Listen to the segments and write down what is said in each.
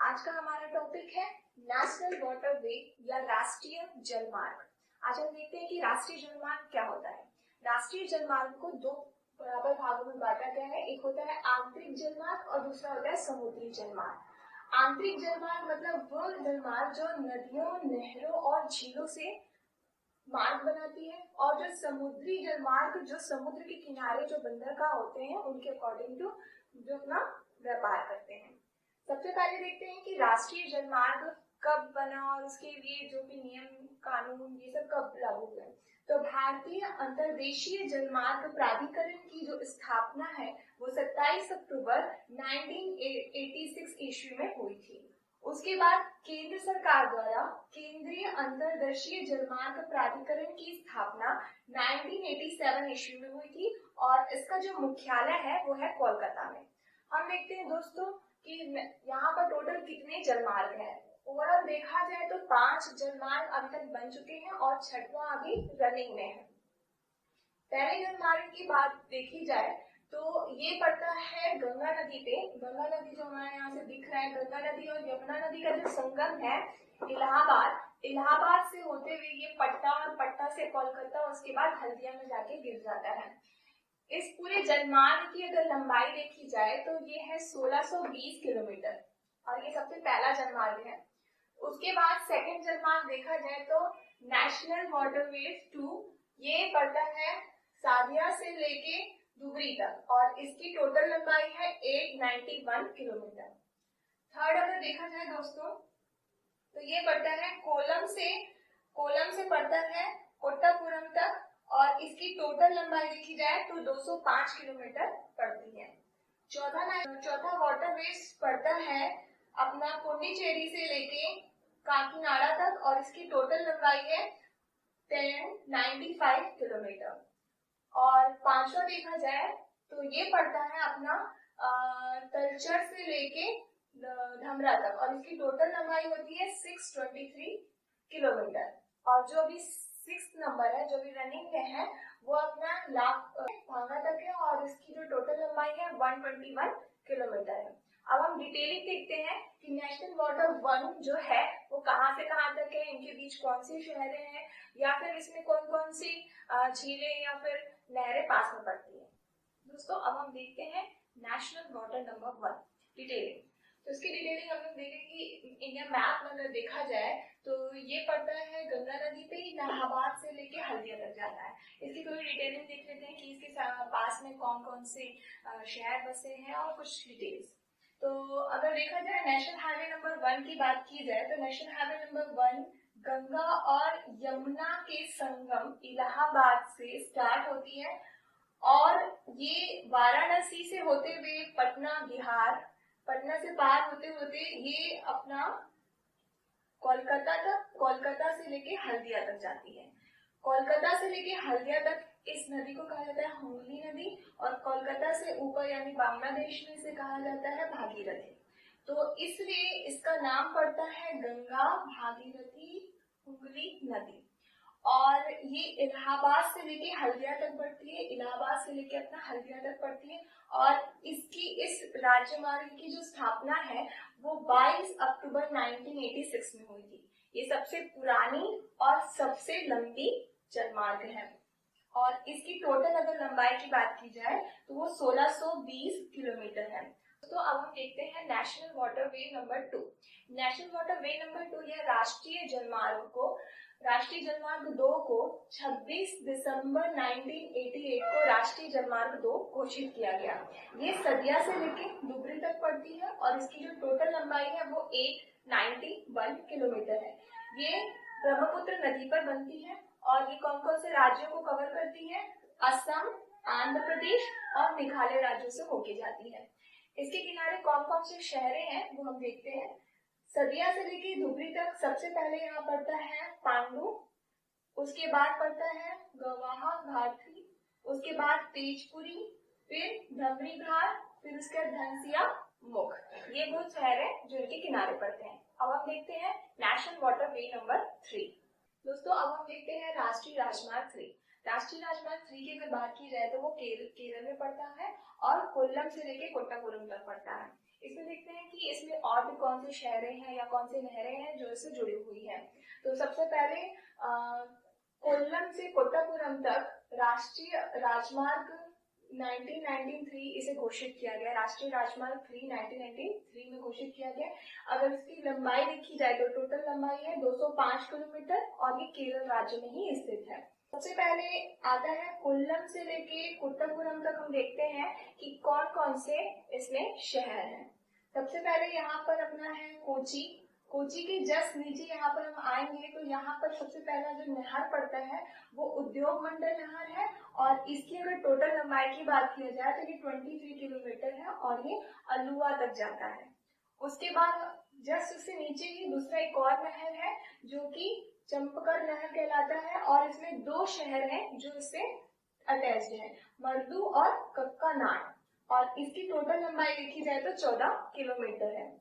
आज का हमारा टॉपिक है नेशनल वाटरवे या राष्ट्रीय जलमार्ग। आज हम देखते हैं कि राष्ट्रीय जलमार्ग क्या होता है। राष्ट्रीय जलमार्ग को दो बराबर भागों में बांटा गया है। एक होता है आंतरिक जलमार्ग और दूसरा होता है समुद्री जलमार्ग। आंतरिक जलमार्ग मतलब वो जलमार्ग जो नदियों, नहरों और झीलों से मार्ग बनाती है, और जो समुद्री जलमार्ग जो समुद्र के किनारे जो बंदरगाह होते हैं उनके अकॉर्डिंग टू जो अपना व्यापार करते हैं। सबसे पहले देखते हैं कि राष्ट्रीय जलमार्ग कब बना और उसके लिए जो भी नियम कानून ये सब कब लागू हुए। तो भारतीय अंतर्देशीय जलमार्ग प्राधिकरण की जो स्थापना है वो 27 अक्टूबर 1986 ईस्वी में हुई थी। उसके बाद केंद्र सरकार द्वारा केंद्रीय अंतर्देशीय जलमार्ग प्राधिकरण की स्थापना 1987 ईस्वी में हुई थी और इसका जो मुख्यालय है वो है कोलकाता में। हम देखते हैं दोस्तों कि यहाँ पर टोटल कितने जलमार्ग हैं। ओवरऑल देखा जाए तो 5 जलमार्ग अभी तक बन चुके हैं और 6वां अभी रनिंग में है। पहले जलमार्ग की बात देखी जाए तो ये पड़ता है गंगा नदी पे। गंगा नदी जो हमारे यहाँ से दिख रहा है, गंगा नदी और यमुना नदी का जो संगम है इलाहाबाद से होते हुए ये पटना और पटना से कोलकाता और उसके बाद हल्दिया में जाके गिर जाता है। इस पूरे जलमार्ग की अगर लंबाई देखी जाए तो ये है 1620 किलोमीटर और ये सबसे पहला जलमार्ग है। उसके बाद सेकंड जलमार्ग देखा जाए तो नेशनल वाटरवेज 2 ये पड़ता है सादिया से लेके धुबरी तक और इसकी टोटल लंबाई है 891 किलोमीटर। थर्ड अगर देखा जाए दोस्तों तो ये पड़ता है कोलम से पड़ता है कोट्टापुरम तक और इसकी टोटल लंबाई देखी जाए तो 205 किलोमीटर पड़ती है। चौथा वाटरवेज पड़ता है अपना पुडुचेरी से लेके काकीनाडा तक और इसकी टोटल लंबाई है 1095 किलोमीटर। और पांचवा देखा जाए तो ये पड़ता है अपना तलचर से लेके धमरा तक और इसकी टोटल लंबाई होती है 623 किलोमीटर। और जो अभी 6th नंबर है जो भी रनिंग में है वो अपना भांगा तक है और इसकी जो टोटल लंबाई है 121 किलोमीटर है। अब हम डिटेलिंग देखते हैं कि नेशनल वाटर 1 जो है वो कहाँ से कहाँ तक है, इनके बीच कौन सी शहरें हैं या फिर इसमें कौन कौन सी झीलें या फिर नहरें पास में पड़ती है। दोस्तों अब हम देखते हैं नेशनल वाटर नंबर 1 डिटेलिंग। तो इसकी डिटेलिंग हम लोग देखेंगे कि इंडिया मैप में अगर देखा जाए तो ये पड़ता है गंगा नदी पे इलाहाबाद से लेके हल्दिया तक जाता है। इसकी थोड़ी डिटेलिंग देख लेते हैं कि इसके पास में कौन कौन से शहर बसे हैं और कुछ डिटेल्स। तो अगर देखा जाए नेशनल हाईवे नंबर 1 की बात की जाए तो नेशनल हाईवे नंबर 1 गंगा और यमुना के संगम इलाहाबाद से स्टार्ट होती है और ये वाराणसी से होते हुए पटना बिहार, पटना से पार होते होते ये अपना कोलकाता से लेके हल्दिया तक जाती है। कोलकाता से लेके हल्दिया तक इस नदी को कहा जाता है हुगली नदी और कोलकाता से ऊपर यानी बांग्लादेश में इसे कहा जाता है भागीरथी। तो इसलिए इसका नाम पड़ता है गंगा भागीरथी हुगली नदी। और ये इलाहाबाद से लेके हल्दिया तक बढ़ती है, इलाहाबाद से लेके अपना हल्दिया तक बढ़ती है और इसकी इस राज्यमार्ग की जो स्थापना है वो 22 अक्टूबर 1986 में हुई थी। ये सबसे पुरानी और सबसे लंबी जलमार्ग है और इसकी टोटल अगर लंबाई की बात की जाए तो वो 1620 किलोमीटर है। तो अब हम देखते हैं national waterway number 2। National waterway number 2 यह राष्ट्रीय जलमार्ग 2 को 26 दिसंबर 1988 को राष्ट्रीय जलमार्ग 2 घोषित किया गया। ये सदिया से लेके धुबरी तक पड़ती है और इसकी जो टोटल लंबाई है वो 891 किलोमीटर है। ये ब्रह्मपुत्र नदी पर बनती है और ये कौन कौन से राज्यों को कवर करती है? असम, आंध्र प्रदेश और मेघालय राज्यों से होके जाती है। इसके किनारे कौन कौन से शहरें हैं वो हम देखते हैं। सदिया से लेके धुबरी तक सबसे पहले यहाँ पड़ता है पांडु, उसके बाद पड़ता है गवाहा घाटी, उसके बाद तेजपुरी, फिर धमरी घाट, फिर उसके बाद धनसिया मुख। ये वो शहर है जो इनके किनारे पड़ते हैं। अब हम देखते हैं नेशनल वाटरवे नंबर 3। दोस्तों अब हम देखते हैं राष्ट्रीय राजमार्ग 3। राष्ट्रीय राजमार्ग 3 की अगर बात की जाए तो वो केरल में पड़ता है और कोल्लम से लेके कोट्टापुरम तक पड़ता है। इसमें देखते हैं कि इसमें और भी कौन से शहरें हैं या कौन सी नहरें हैं जो इससे जुड़ी हुई हैं। तो सबसे पहले कोल्लम से कोट्टापुरम तक राष्ट्रीय राजमार्ग 1993 इसे घोषित किया गया, राष्ट्रीय राजमार्ग 3 1993 में घोषित किया गया। अगर इसकी लंबाई देखी जाए तो टोटल लंबाई है 205 किलोमीटर और ये केरल राज्य में ही स्थित है। सबसे पहले आता है कोल्लम से लेके कोट्टापुरम तक हम देखते हैं कि कौन कौन से इसमें शहर हैं। सबसे पहले यहाँ पर अपना है कोची। कोची के जस्ट नीचे यहाँ पर हम आएंगे तो यहाँ पर सबसे पहला जो नहर पड़ता है वो उद्योग मंडल नहर है और इसकी अगर टोटल लंबाई की बात की जाए तो ये 23 किलोमीटर है और ये अलुवा तक जाता है। उसके बाद जस्ट उससे नीचे ही दूसरा एक और नहर है जो कि चंपकर नहर कहलाता है और इसमें दो शहर हैं जो इससे अटैच्ड है, मर्दू और कक्कानाड, और इसकी टोटल लंबाई देखी जाए तो 14 किलोमीटर है।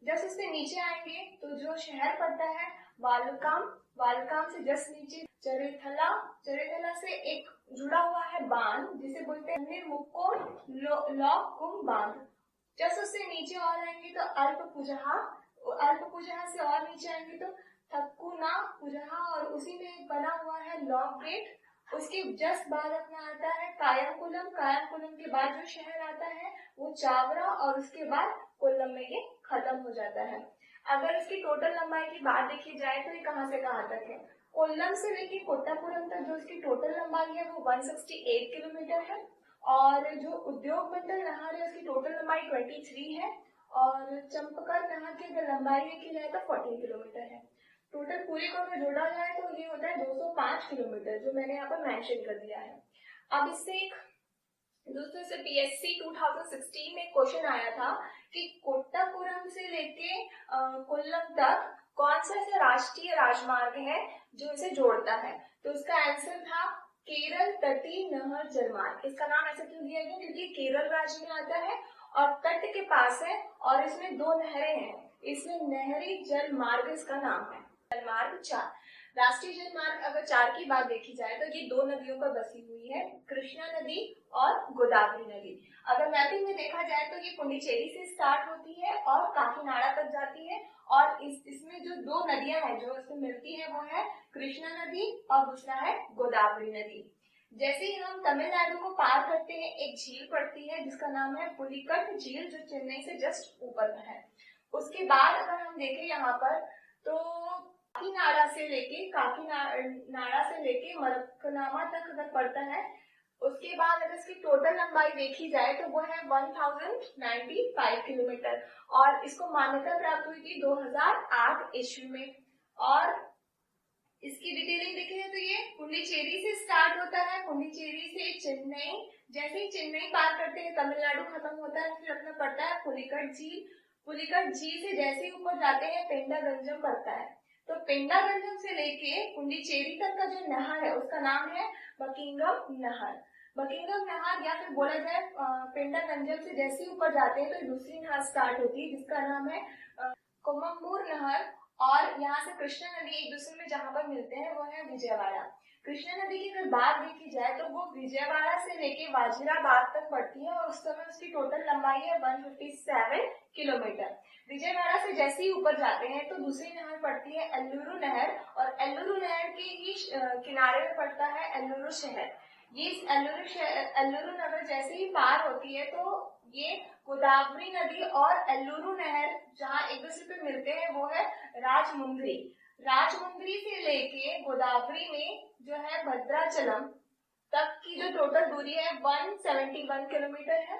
जस्ट इससे नीचे आएंगे तो जो शहर पड़ता है वालुकाम, वालुकाम से जस्ट नीचे चरेथला, चरेथला से एक जुड़ा हुआ है बांध जिसे बोलते हैं मुक्को लॉकुम बांध। जस्ट उससे नीचे और आएंगे तो अल्पपुजहा, अल्पपुजहा से और नीचे आएंगे तो थक्कुना पुजहा और उसी में बना हुआ है लॉक गेट। उसके जस्ट बाद अपना आता है कायमकुलम, कायमकुलम के बाद जो शहर आता है वो चावरा और उसके बाद कोल्लम में ये खत्म हो जाता है। अगर इसकी टोटल लंबाई की बात देखी जाए तो ये कहां से कहां तक है, कोल्लम से लेके कोट्टापुरम तक जो इसकी टोटल लंबाई है वो 168 किलोमीटर है और जो उद्योग मंडल नहर है उसकी टोटल लंबाई 23 है और चंपकर नहर की अगर लंबाई देखी जाए तो 14 किलोमीटर है। टोटल पूरे को अगर जोड़ा जाए तो ये होता है 205 किलोमीटर जो मैंने यहाँ पर मेंशन कर दिया है। अब इससे एक दूसरे से पीएससी 2016 में क्वेश्चन आया था कि कोट्टापुरम से लेके कोल्लम तक कौन सा ऐसा राष्ट्रीय राजमार्ग है जो इसे जोड़ता है, तो इसका आंसर था केरल तटीय नहर जलमार्ग। इसका नाम ऐसा क्यों दिया गया क्योंकि केरल राज्य में आता है और तट के पास है और इसमें दो नहरें हैं, इसमें नहरी जल मार्ग इसका नाम है। जलमार्ग 4, राष्ट्रीय जलमार्ग अगर 4 की बात देखी जाए तो ये दो नदियों पर बसी हुई है, कृष्णा नदी और गोदावरी नदी। अगर मैपिंग में देखा जाए तो ये पुंडीचेरी से स्टार्ट होती है और काकीनाडा तक जाती है और इसमें जो दो नदियां हैं जो इसमें मिलती है वो है कृष्णा नदी और दूसरा है गोदावरी नदी। जैसे ही हम तमिलनाडु को पार करते हैं एक झील पड़ती है जिसका नाम है पुलिकट झील जो चेन्नई से जस्ट ऊपर है। उसके बाद अगर हम देखें यहाँ पर तो काकीनाडा से लेके मरक्कनामा तक अगर पड़ता है, उसके बाद अगर इसकी टोटल लंबाई देखी जाए तो वो है 1095 किलोमीटर और इसको मान्यता प्राप्त हुई थी 2008 ईस्वी में। और इसकी डिटेलिंग देखें तो ये पुंडीचेरी से स्टार्ट होता है, पुंडीचेरी से चेन्नई, जैसे ही चेन्नई पार करते हैं तमिलनाडु खत्म होता है, फिर अपना पड़ता है पुलिकट झील। पुलिकट झील से जैसे ही ऊपर जाते हैं पेंडागंजम पड़ता है, तो पेंडागंजम से लेके पुंडीचेरी तक का जो नहर है उसका नाम है बकिंगम नहर। बकिंगम नहर या फिर बोला जाए पेंडागंजम से जैसे ही ऊपर जाते हैं तो दूसरी नहर स्टार्ट होती है जिसका नाम है कोमम्बूर नहर और यहाँ से कृष्णा नदी एक दूसरे में जहाँ पर मिलते हैं वो है विजयवाड़ा। कृष्णा नदी की अगर बात देखी जाए तो वो विजयवाड़ा से लेके वाजिराबाद तक पड़ती है और उस समय उसकी टोटल लंबाई है 157 किलोमीटर। विजयवाड़ा से जैसे ही ऊपर जाते हैं तो दूसरी नहर पड़ती है एल्लुरु नहर और एल्लुरु नहर के ही किनारे में पड़ता है एल्लुरु शहर। ये एल्लुरु नगर जैसे ही पार होती है तो ये गोदावरी नदी और एल्लुरु नहर जहाँ एक दूसरे पे मिलते हैं वो है राजमुंद्री। राजमुंद्री से लेके गोदावरी में जो है भद्राचलम तक की जो टोटल दूरी है 171 किलोमीटर है।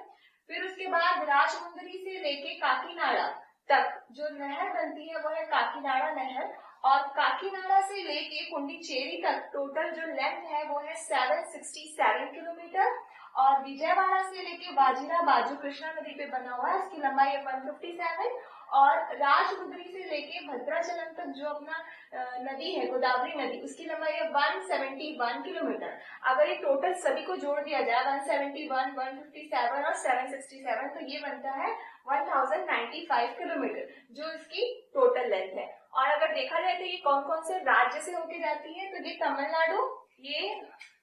फिर उसके बाद राजमुंद्री से लेके काकीनाडा तक जो नहर बनती है वो है काकीनाडा नहर और काकीनाडा से लेके पुंडीचेरी तक टोटल जो लेंथ है वो है 767 किलोमीटर और विजयवाड़ा से लेके वाजिराबाद जो कृष्णा नदी पे बना हुआ है उसकी लंबाई है 157 और राजमुंद्री से लेके भद्राचलम तक जो अपना नदी है गोदावरी नदी उसकी लंबाई है 171 किलोमीटर। अगर ये टोटल सभी को जोड़ दिया जाए 171, 157 और 767 तो ये बनता है 1095 किलोमीटर जो इसकी टोटल लेंथ है। और अगर देखा जाए तो ये कौन कौन से राज्य से होके जाती है तो ये तमिलनाडु, ये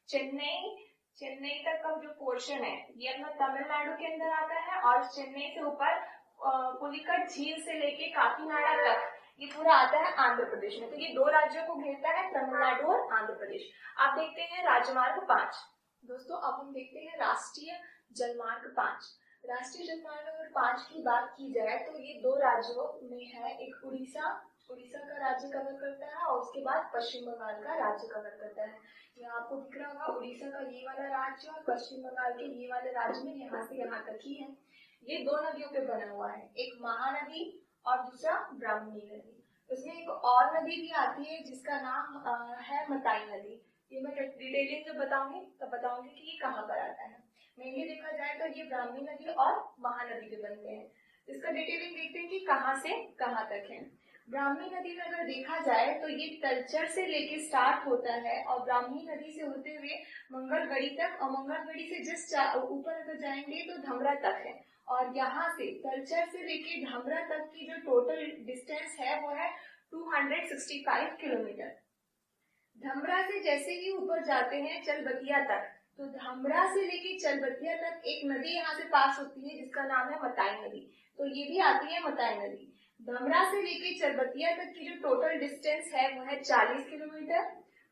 चेन्नई तक का जो पोर्शन है ये अपना तमिलनाडु के अंदर आता है और चेन्नई से ऊपर पुलिकट झील से लेके काकीनाडा तक ये पूरा आता है आंध्र प्रदेश में। तो ये 2 राज्यों को घेरता है, तमिलनाडु और आंध्र प्रदेश। आप देखते हैं राजमार्ग 5। दोस्तों अब हम देखते हैं राष्ट्रीय जलमार्ग 5। राष्ट्रीय जलमार्ग नंबर 5 की बात की जाए तो ये 2 राज्यों में है, एक उड़ीसा का राज्य कवर करता है और उसके बाद पश्चिम बंगाल का राज्य कवर करता है। यहाँ आपको दिख रहा होगा उड़ीसा का ये वाला राज्य और पश्चिम बंगाल के ये वाले राज्य में यहाँ से यहाँ तक ही है। ये 2 नदियों पे बना हुआ है, एक महानदी और दूसरा ब्राह्मणी नदी। उसमें एक और नदी भी आती है जिसका नाम है मताई नदी। ये मैं डिटेलिंग जब बताऊंगी तब बताऊंगी कि ये कहाँ पर आता है। मेनली देखा जाए तो ये ब्राह्मणी नदी और महानदी पे बनते हैं। इसका डिटेलिंग देखते हैं कि कहाँ से कहाँ तक है। ब्राह्मणी नदी में अगर देखा जाए तो ये तलचर से लेके स्टार्ट होता है और ब्राह्मणी नदी से होते हुए मंगलगढ़ी तक, और मंगलगढ़ी से जस्ट ऊपर अगर जाएंगे तो धमरा तक है। और यहाँ से तलचर से लेके धमरा तक की जो टोटल डिस्टेंस है वो है 265 किलोमीटर। धमरा से जैसे ही ऊपर जाते हैं चलबतिया तक, तो धमरा से लेके चलबतिया तक एक नदी यहाँ से पास होती है जिसका नाम है मताई नदी। तो ये भी आती है मताई नदी। धमरा से लेके चलबतिया तक की जो टोटल डिस्टेंस है वो है 40 किलोमीटर।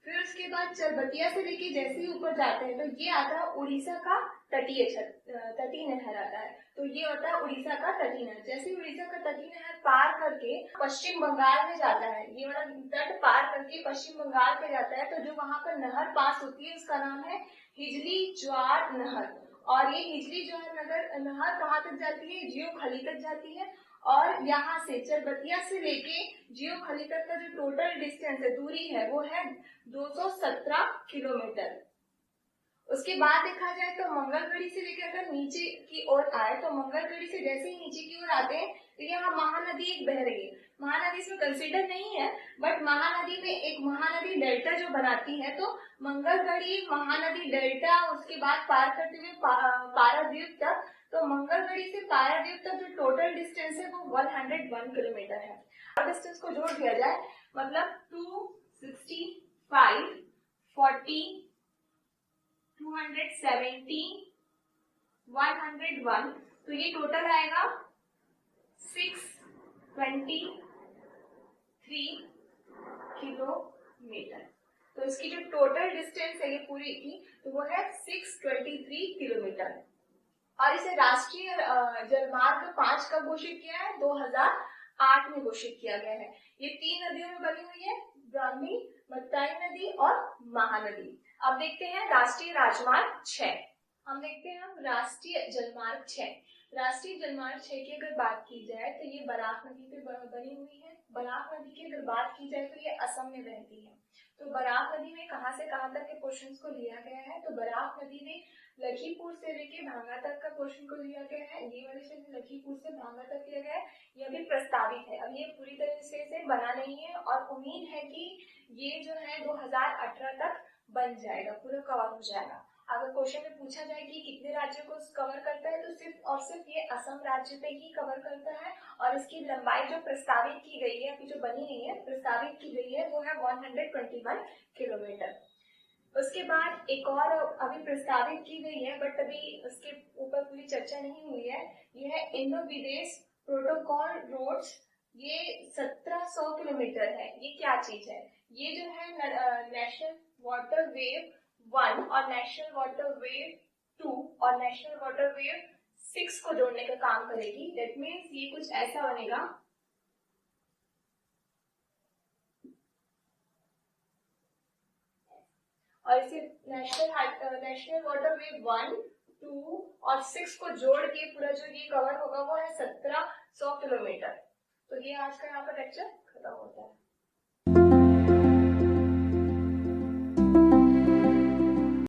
फिर उसके बाद चलबतिया से लेके जैसे ही ऊपर जाते हैं तो ये आता है उड़ीसा का तटीय नहर आता है। तो ये होता है उड़ीसा का तटीय नहर। जैसे उड़ीसा का तटीय नहर पार करके पश्चिम बंगाल में जाता है, ये वाला तट पार करके पश्चिम बंगाल में जाता है, तो जो वहां पर नहर पास होती है उसका नाम है हिजली ज्वार नहर। और ये हिजली ज्वार नहर कहाँ तक जाती है? जियोखली तक जाती है। और यहाँ से चरबतिया से लेके जियोखली तक का जो टोटल डिस्टेंस है, दूरी है, वो है 217 किलोमीटर। उसके बाद देखा जाए तो मंगलगढ़ी से लेकर अगर नीचे की ओर आए तो मंगलगढ़ी से जैसे ही नीचे की ओर आते हैं तो यहाँ महानदी एक बह रही है। महानदी इसमें कंसिडर नहीं है, बट महानदी में एक महानदी डेल्टा जो बनाती है, तो मंगलगढ़ी महानदी डेल्टा उसके बाद पार करते हुए पारादीप तक। तो मंगलगढ़ी से पारादीप तक जो टोटल डिस्टेंस है वो 101 किलोमीटर है। और डिस्टेंस को जोड़ दिया जाए मतलब 265, 40, 270, 101, तो ये टोटल आएगा 623 किलोमीटर। तो इसकी जो टोटल डिस्टेंस है ये पूरी की, तो वो है 623 किलोमीटर। और इसे राष्ट्रीय जलमार्ग 5 कब घोषित किया है? 2008 में घोषित किया गया है। ये 3 नदियों में बनी हुई है, ब्राह्मणी, मताई नदी और महानदी। अब देखते हैं राष्ट्रीय राजमार्ग 6। हम देखते हैं हम राष्ट्रीय जलमार्ग 6। राष्ट्रीय जलमार्ग 6 की अगर बात की जाए तो ये बराक नदी पे बनी हुई है। बराक नदी की अगर बात की जाए तो ये असम में बहती है। तो बराक नदी में कहां से कहां तक के पोर्शंस को लिया गया है? तो बराक नदी में लखीमपुर से लेके भांगा तक का पोर्शन को लिया गया है। ये वाले से लखीमपुर से भांगा तक लिया गया है। ये अभी प्रस्तावित है, अब ये पूरी तरह से बना नहीं है और उम्मीद है कि ये जो है 2018 तक बन जाएगा, पूरा कवर हो जाएगा। अगर क्वेश्चन में पूछा जाए कि कितने राज्यों को कवर करता है तो सिर्फ और सिर्फ ये असम राज्य पे ही कवर करता है। और इसकी लंबाई जो प्रस्तावित की गई है, अभी जो बनी नहीं है, प्रस्तावित की गई है, वो है 121 किलोमीटर। उसके बाद एक और अभी प्रस्तावित की गई है बट अभी उसके ऊपर पूरी चर्चा नहीं हुई है, ये है इंडो विदेश प्रोटोकॉल रोड्स। ये 1700 किलोमीटर है। ये क्या चीज है? ये जो है नेशनल वाटर वेव 1 और नेशनल वाटर वेव 2 और नेशनल वाटर वेव 6 को जोड़ने का काम करेगी। दैट मीन्स ये कुछ ऐसा बनेगा, और इसे नेशनल वाटर वेव 1, 2 और 6 को जोड़ के पूरा जो ये कवर होगा वो है 1700 किलोमीटर। तो ये आज का यहाँ पर लेक्चर खत्म होता है।